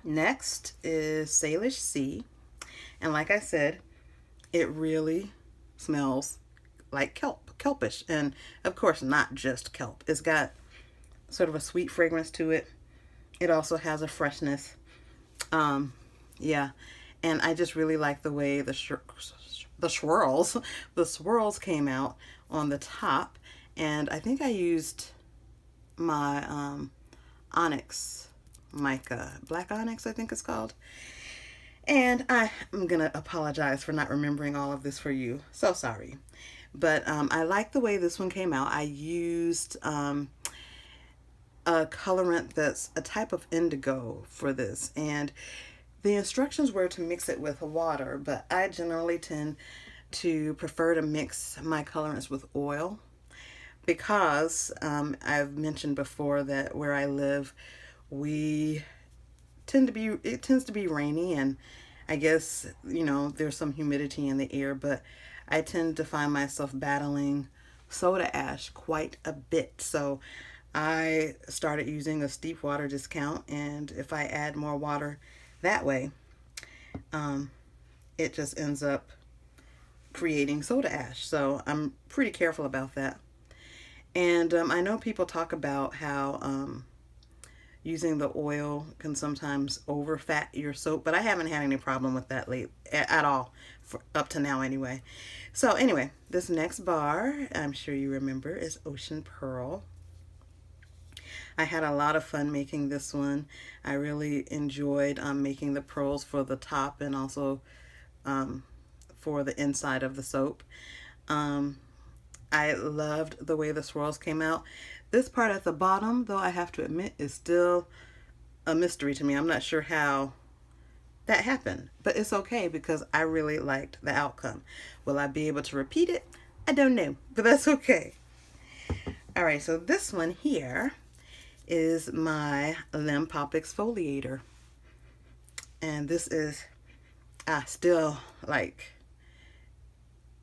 Next is Salish Sea. And like I said, it really smells like kelpish. And of course, not just kelp. It's got sort of a sweet fragrance to it. It also has a freshness. Um, yeah. And I just really like the way the swirls, the swirls came out on the top. And I think I used my Onyx mica, black onyx, I think it's called. And I'm gonna apologize for not remembering all of this for you. So sorry. But I like the way this one came out. I used a colorant that's a type of indigo for this. And the instructions were to mix it with water, but I generally tend to prefer to mix my colorants with oil because I've mentioned before that where I live, we it tends to be rainy, and I guess, there's some humidity in the air, but I tend to find myself battling soda ash quite a bit. So I started using a steep water discount, and if I add more water that way, it just ends up creating soda ash. So I'm pretty careful about that. And I know people talk about how using the oil can sometimes overfat your soap, but I haven't had any problem with that at all, up to now anyway. So anyway, this next bar, I'm sure you remember, is Ocean Pearl. I had a lot of fun making this one. I really enjoyed making the pearls for the top and also for the inside of the soap. I loved the way the swirls came out. This part at the bottom, though, I have to admit, is still a mystery to me. I'm not sure how that happened, but it's okay because I really liked the outcome. Will I be able to repeat it? I don't know, but that's okay. All right, so this one here is my Limb Pop Exfoliator. And this is still like,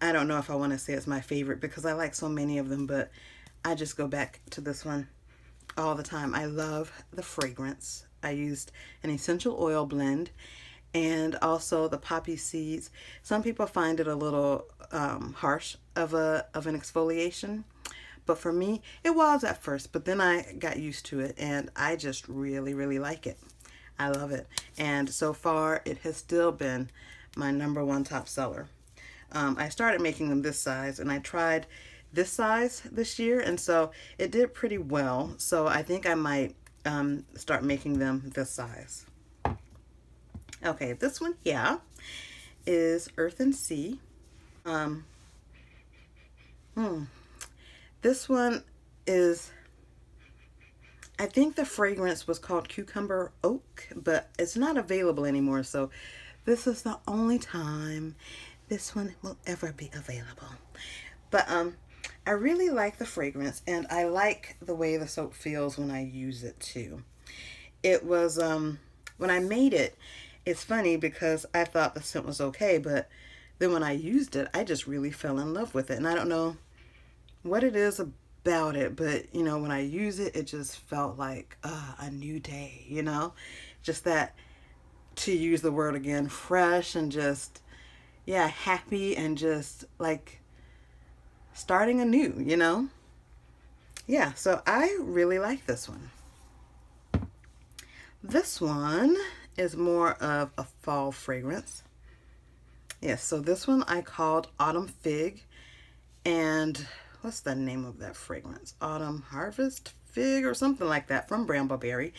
I don't know if I want to say it's my favorite because I like so many of them, but I just go back to this one all the time. I love the fragrance. I used an essential oil blend and also the poppy seeds. Some people find it a little harsh of an exfoliation, but for me, it was at first, but then I got used to it and I just really, really like it. I love it. And so far, it has still been my #1 top seller. I started making them this size, and I tried this size this year, and so it did pretty well. So I think I might start making them this size. Okay, this one here is Earth and Sea. This one is, I think the fragrance was called Cucumber Oak, but it's not available anymore. So this is the only time this one will ever be available. But I really like the fragrance, and I like the way the soap feels when I use it too. It was, when I made it, it's funny because I thought the scent was okay, but then when I used it, I just really fell in love with it. And I don't know what it is about it, but when I use it, it just felt like a new day, just that, to use the word again, fresh and just, yeah, happy and just like starting anew. Yeah, so I really like this one. This one is more of a fall fragrance. Yes, so this one I called Autumn Fig, and what's the name of that fragrance? Autumn Harvest Fig or something like that, from Brambleberry.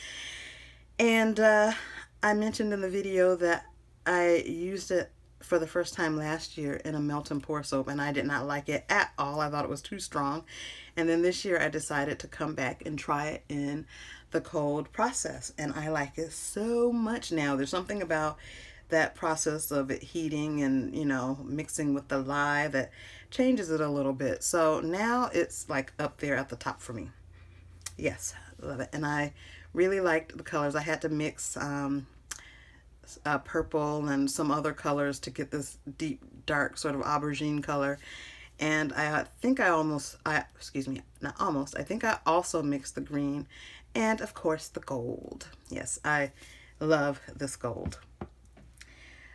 And I mentioned in the video that I used it for the first time last year in a melt and pour soap, and I did not like it at all. I thought it was too strong. And then this year I decided to come back and try it in the cold process, and I like it so much now. There's something about that process of it heating and mixing with the lye that changes it a little bit. So now it's like up there at the top for me. Yes, love it. And I really liked the colors. I had to mix purple and some other colors to get this deep dark sort of aubergine color. And I think I think I also mixed the green and of course the gold. Yes, I Love this gold.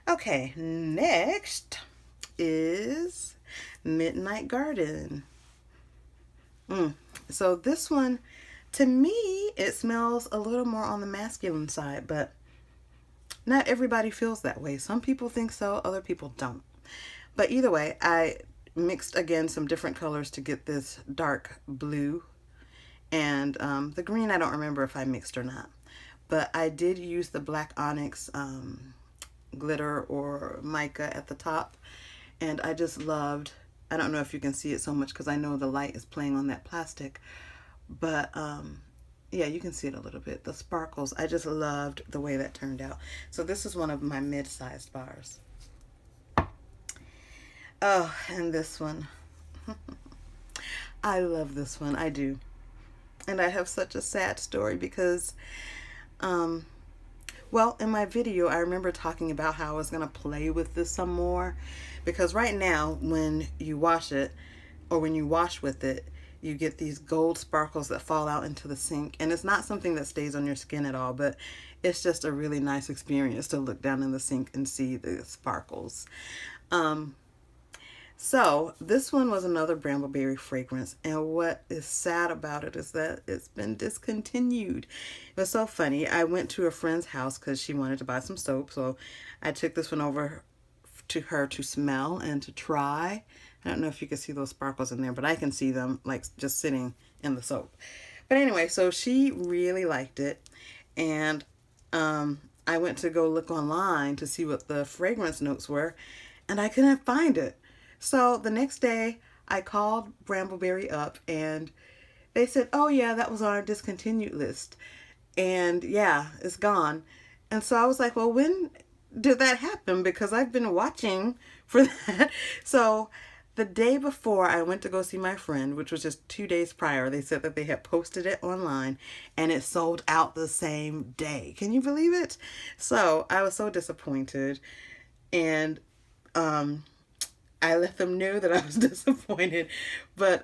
Okay, next is Midnight Garden. So this one, to me, it smells a little more on the masculine side, but not everybody feels that way. Some people think so, other people don't. But either way, I mixed again some different colors to get this dark blue. And the green, I don't remember if I mixed or not. But I did use the black onyx glitter or mica at the top. And I just loved, I don't know if you can see it so much because I know the light is playing on that plastic. But yeah, you can see it a little bit. The sparkles, I just loved the way that turned out. So this is one of my mid-sized bars. Oh, and this one. I love this one. I do. And I have such a sad story because, well, in my video, I remember talking about how I was going to play with this some more. Because right now, when you wash it, or when you wash with it, you get these gold sparkles that fall out into the sink. And it's not something that stays on your skin at all, but it's just a really nice experience to look down in the sink and see the sparkles. So this one was another Brambleberry fragrance, and what is sad about it is that it's been discontinued. It was so funny. I went to a friend's house because she wanted to buy some soap, so I took this one over to her to smell and to try. I don't know if you can see those sparkles in there, but I can see them like just sitting in the soap. But anyway, so she really liked it, and I went to go look online to see what the fragrance notes were, and I couldn't find it. So the next day, I called Brambleberry up, and they said, oh yeah, that was on our discontinued list. And yeah, it's gone. And so I was like, well, when did that happen? Because I've been watching for that. So the day before I went to go see my friend, which was just 2 days prior, they said that they had posted it online and it sold out the same day. Can you believe it? So I was so disappointed. And, I let them know that I was disappointed, but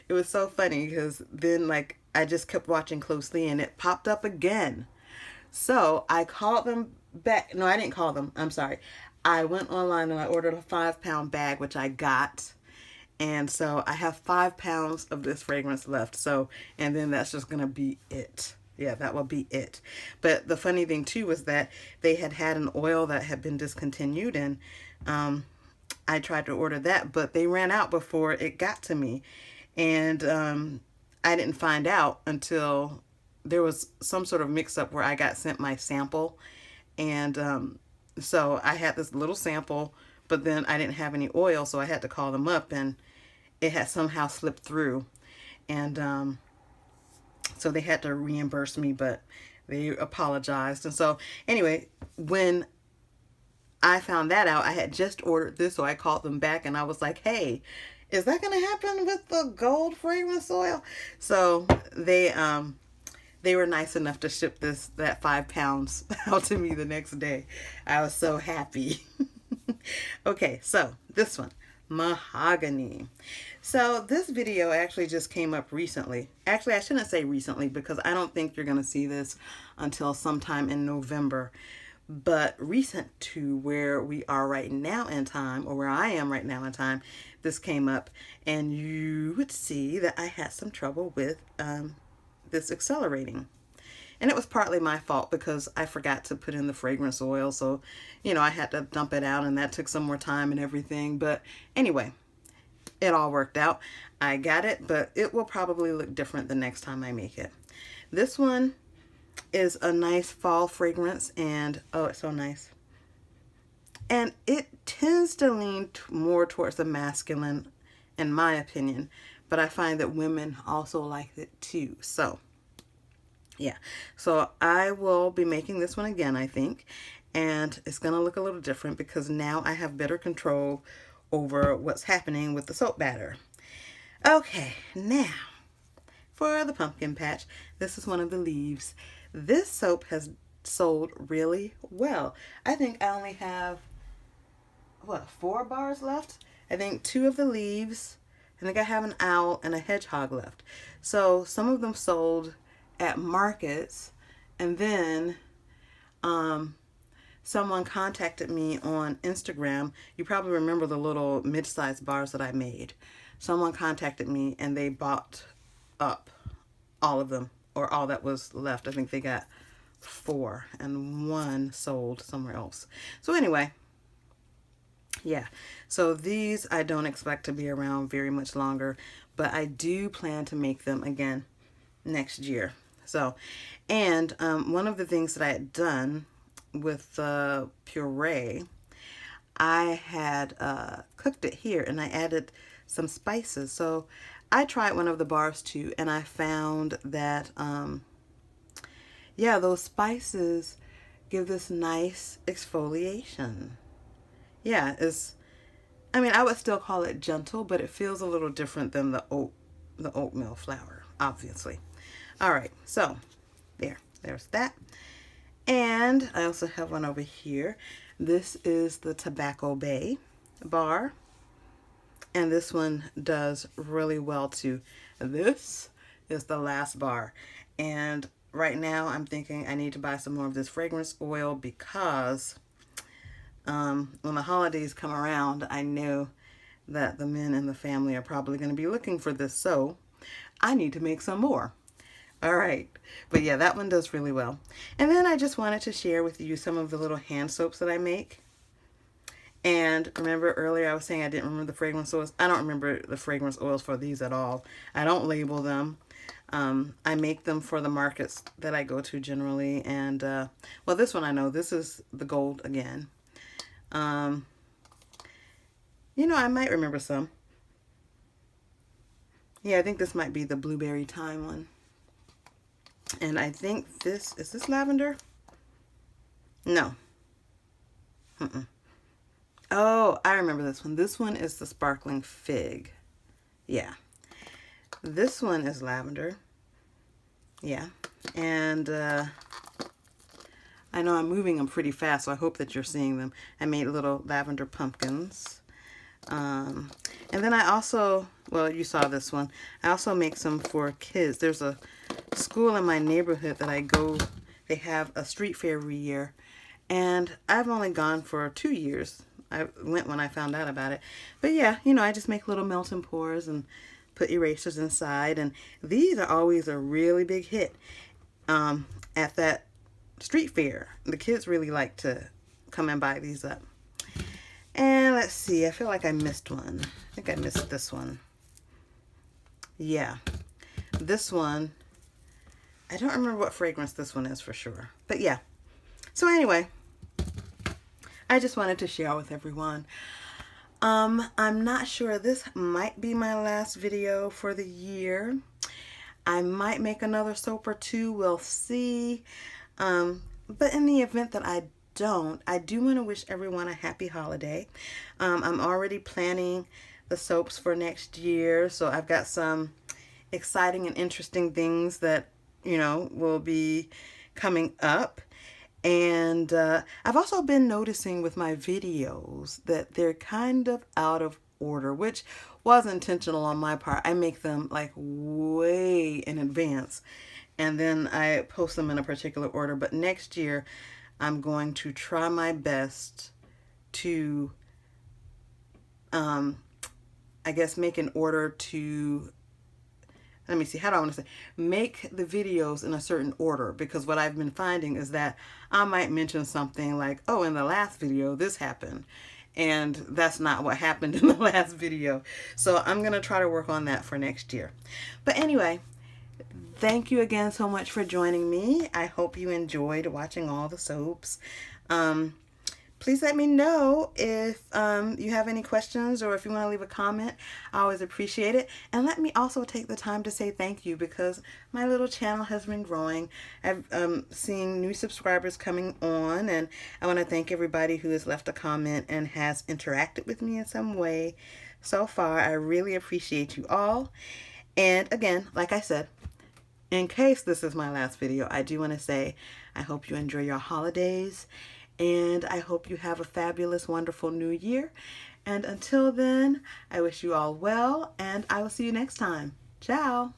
it was so funny because then like I just kept watching closely and it popped up again. So I called them back. No, I didn't call them. I'm sorry. I went online and I ordered a 5-pound bag, which I got. And so I have 5 pounds of this fragrance left. So, and then that's just going to be it. Yeah, that will be it. But the funny thing too was that they had an oil that had been discontinued, and I tried to order that, but they ran out before it got to me. And I didn't find out until there was some sort of mix-up where I got sent my sample. And so I had this little sample, but then I didn't have any oil, so I had to call them up, and it had somehow slipped through. And so they had to reimburse me, but they apologized. And so anyway, when I found that out, I had just ordered this, so I called them back and I was like, hey, is that going to happen with the gold fragrance oil? So they were nice enough to ship that 5 pounds out to me the next day. I was so happy. Okay, so this one, Mahogany. So this video actually just came up recently. Actually, I shouldn't say recently because I don't think you're going to see this until sometime in November. But recent to where we are right now in time, or where I am right now in time, this came up, and you would see that I had some trouble with this accelerating. And it was partly my fault because I forgot to put in the fragrance oil. So, you know, I had to dump it out, and that took some more time and everything. But anyway, it all worked out. I got it, but it will probably look different the next time I make it. This one is a nice fall fragrance, and oh, it's so nice. And it tends to lean more towards the masculine, in my opinion, but I find that women also like it too. So yeah, so I will be making this one again, I think, and it's going to look a little different because now I have better control over what's happening with the soap batter. Okay, now for the pumpkin patch, this is one of the leaves. This soap has sold really well. I think I only have, what, 4 bars left? I think 2 of the leaves. I think I have an owl and a hedgehog left. So some of them sold at markets, and then someone contacted me on Instagram. You probably remember the little mid-sized bars that I made. Someone contacted me and they bought up all of them, or all that was left. I think they got 4 and 1 sold somewhere else. So anyway, yeah. So these I don't expect to be around very much longer, but I do plan to make them again next year. So, and one of the things that I had done with the puree, I had cooked it here and I added some spices. So I tried one of the bars too, and I found that yeah, those spices give this nice exfoliation. Yeah, I mean, I would still call it gentle, but it feels a little different than the oatmeal flour, obviously. All right, so there's that. And I also have one over here. This is the Tobacco Bay bar. And this one does really well too. This is the last bar. And right now I'm thinking I need to buy some more of this fragrance oil because when the holidays come around, I know that the men in the family are probably going to be looking for this. So I need to make some more. All right. But yeah, that one does really well. And then I just wanted to share with you some of the little hand soaps that I make. And remember earlier I was saying I didn't remember the fragrance oils. I don't remember the fragrance oils for these at all. I don't label them. I make them for the markets that I go to generally. And, well, this one I know. This is the gold again. You know, I might remember some. Yeah, I think this might be the blueberry thyme one. And I think is this lavender? No. Oh, I remember this one. This one is the sparkling fig. Yeah. This one is lavender. Yeah. And I know I'm moving them pretty fast, so I hope that you're seeing them. I made little lavender pumpkins. And then I also, well, you saw this one. I also make some for kids. There's a school in my neighborhood that I go. They have a street fair every year. And I've only gone for 2 years. I went when I found out about it. But yeah, you know, I just make little melting pours and put erasers inside. And these are always a really big hit at that street fair. The kids really like to come and buy these up. And let's see, I feel like I missed one. I think I missed this one. Yeah, this one, I don't remember what fragrance this one is for sure. But yeah, so anyway, I just wanted to share with everyone. I'm not sure, this might be my last video for the year. I might make another soap or two, we'll see. But in the event that I don't, I do want to wish everyone a happy holiday. I'm already planning the soaps for next year, so I've got some exciting and interesting things that, you know, will be coming up. And I've also been noticing with my videos that they're kind of out of order, which was intentional on my part. I make them like way in advance and then I post them in a particular order. But next year, I'm going to try my best to, I guess, make an order to, let me see, how do I want to say, make the videos in a certain order, because what I've been finding is that I might mention something like, oh, in the last video, this happened. And that's not what happened in the last video. So I'm going to try to work on that for next year. But anyway, thank you again so much for joining me. I hope you enjoyed watching all the soaps. Please let me know if you have any questions or if you want to leave a comment. I always appreciate it. And let me also take the time to say thank you, because my little channel has been growing. I've seen new subscribers coming on, and I want to thank everybody who has left a comment and has interacted with me in some way so far. I really appreciate you all. And again, like I said, in case this is my last video, I do want to say I hope you enjoy your holidays. And I hope you have a fabulous, wonderful new year. And until then, I wish you all well, and I will see you next time. Ciao.